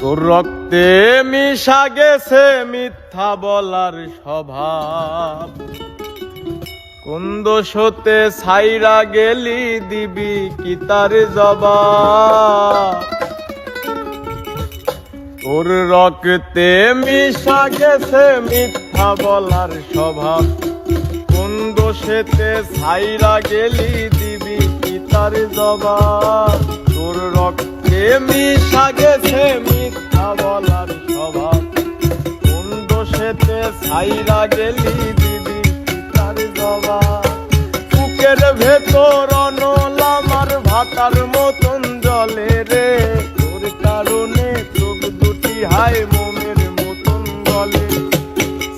তোর রক্তে মিশা গেছে মিথ্যা বলার স্বভাব, কোন দোষতে ছাইরা গেলি দিবি কি তার জবাব। তোর রক্তে মিশা গেছে মিথ্যা বলার স্বভাব, কোন দোষেতে ছাইরা গেলি দিবি কি তার জবাব। তোর রক্তে মিশা গেছে মিথ্যা বলার স্বভাব, কোন দোষেতে ছাইরা গেলি দিবি কি তার জবাব। বুকের ভেতর অনল আমার ভাটার মতন জলে রে, তোর কারণে চোখ দুটি হায় মোমের মতন জলে।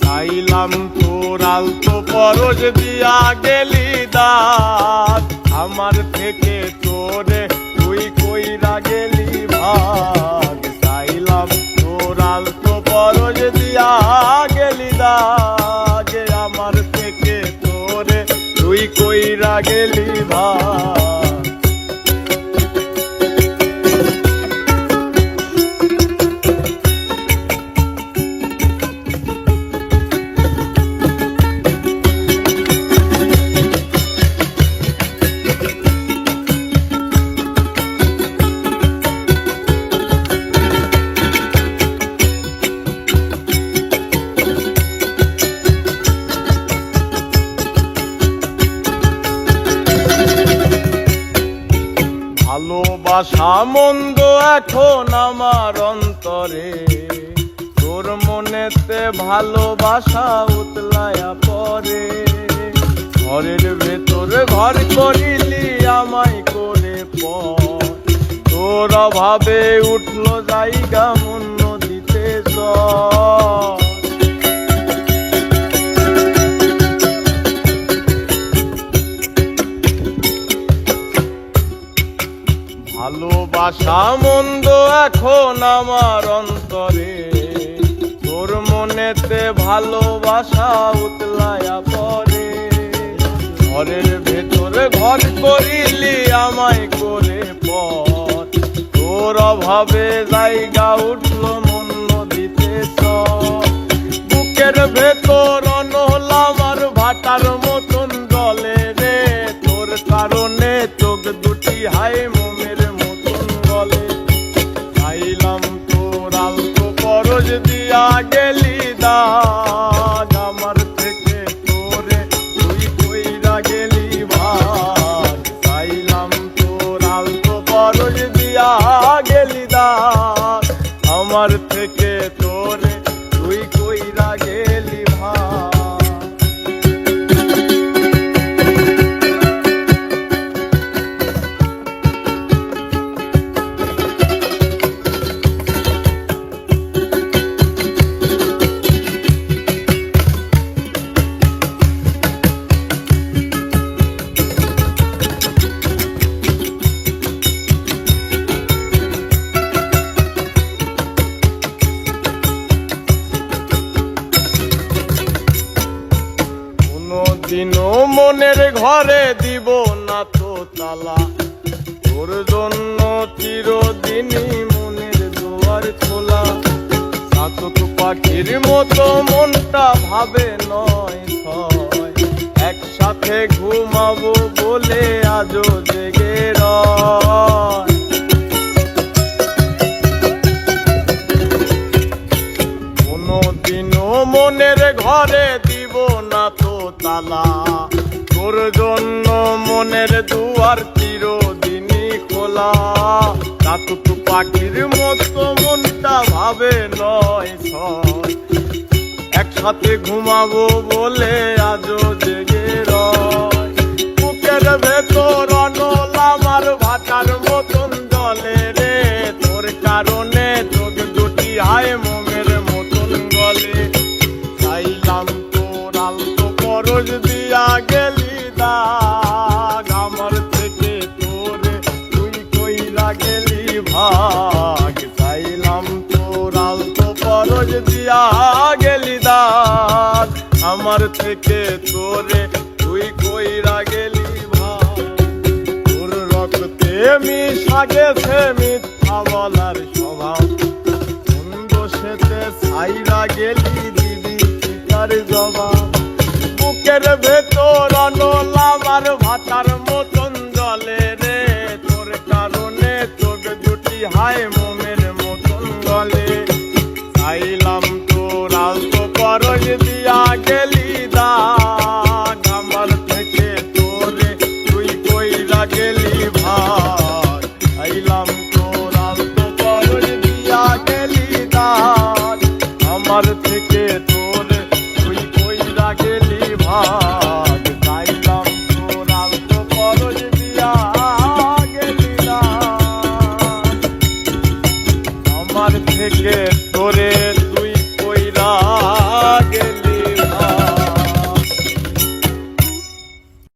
চাইলাম তোর আলতো পরশ দিয়া গেলি দাঁত, আমার থেকে তোরে তুই কইরা গেলি ভাগ। চাইলাম তোর আলতো পরশ দিয়া গেলি দাঁত, আমার থেকে তোরে তুই কইরা গেলি ভাগ। ভালোবাসা মন্দ এখন আমার অন্তরে, তোর মনেতে ভালোবাসা উতলায়া পরে। ঘরের ভেতর ঘর করিলি আমায় করে পর, তোর অভাবে উঠলো জায়গা মন নদীতে চর। ভালোবাসা মন্দ এখন আমার অন্তরে, তোর মনেতে ভালোবাসা উতলায়া পরে। ঘরের ভেতরে ঘর করিলি আমায় করে পর, তোর অভাবে জায়গা উঠলো মন নদীতে চর। বুকের ভেতর অনল আমার ভাটার মতন জলে রে, তোর কারণে চোখ দুটি হায় মোমের মতন গলে। চাইলাম তোর আলতো পরশ দিয়া গেলি দাগ, আমার থেকে তোরে তুই কইরা গেলি ভাগ। চাইলাম তোর আলতো পরশ দিয়া গেলি দাগ, আমার থেকে তোরে তুই কইরা গেলি ভাগ। দিনও মনের ঘরে দিব না তো তালা, তোর জন্য চিরদিনই মনের দুয়ার খোলা। চাতক পাখির মতো মনটা ভাবে নয় ছয়, একসাথে ঘুমাবো বলে আজও জেগে রয়। কোনদিনও মনের ঘরে দিব না তো তালা, তোর জন্য মনের দুয়ার চিরদিনই খোলা। চাতক পাখির মতো মনটা ভাবে নয় ছয়, একসাথে ঘুমাবো বলে আজও জেগে রয়। বুকের ভেতর অনল আমার ভাটার মতন জলে রে, তোর কারণে চোখ দুটি হায় মোমের মতন গলে। চাইলাম তোর আলতো পরশ দিয়া গেলি দাগ, আমার থেকে তোরে তুই কইরা গেলি ভাগ। চাইলাম তোর আলতো পরশ দিয়া গেলি দাগ, আমার থেকে তোরে তুই কইরা গেলি ভাগ। তোর রক্তে মিশা গেছে মিথ্যা বলার স্বভাব, বুকের ভেতর অনলামার ভাতার মতন জলে রে, তোর কারণে চোখ দুটি হায়